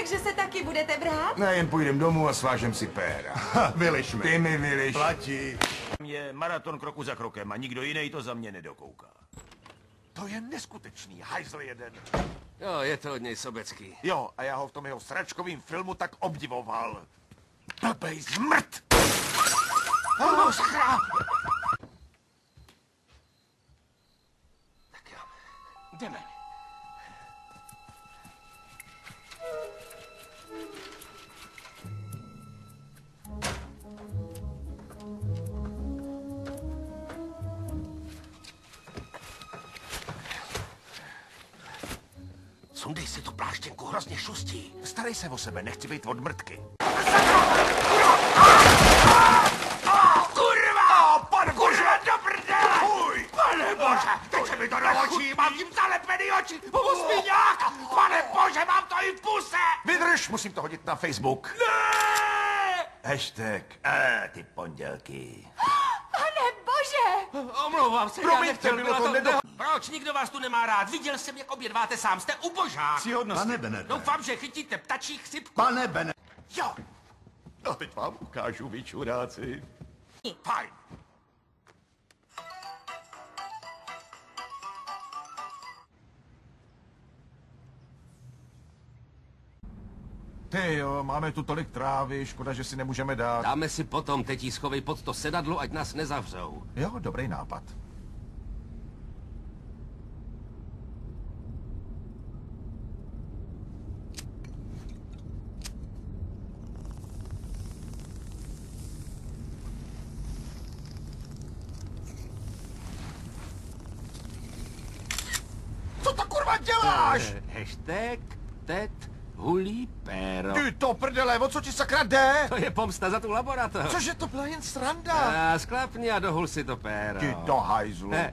Takže se taky budete brát? Ne, jen půjdem domů a svážem si péra. Vyliš mi. Ty mi vyliš. Platí. Je maraton kroku za krokem a nikdo jiný to za mě nedokouká. To je neskutečný, hajzl jeden. Jo, je to od něj sobecký. Jo, a já ho v tom jeho sračkovým filmu tak obdivoval. Blbej zmrt! Oh, sakra! Tak jo, jdeme. Sundej si tu pláštěnku, hrozně šustí. Starej se o sebe, nechci být od mrtky. Kurva! Pane bože, do prdele! Uj! Pane bože, teď se mi to do očí, mám tím zalepený oči, pomoz mi nějak! Pane bože, mám to i v puse! Vydrž, musím to hodit na Facebook. Ne! Hashtag, ty pondělky. Pane bože! Omlouvám se, Promiňte, já nechtěl, bylo byla to to... nedo- Proč nikdo vás tu nemá rád? Viděl jsem, jak obědváte sám, jste ubožák. Pane Benete. Doufám, že chytíte ptačí chřipku. Pane Benete. Jo. A teď vám ukážu, vy čuráci. Fajn. Ty jo, máme tu tolik trávy, škoda, že si nemůžeme dát. Dáme si potom, teď jí schovej pod to sedadlo, ať nás nezavřou. Jo, dobrý nápad. Co to kurva děláš? Hashtag Ted hulí péro. Ty to prdele, o co ti sakra jde? To je pomsta za tu laboratoř. Cože to byla jen sranda? A sklapni a dohul si to péro. Ty to hajzlu. Ne.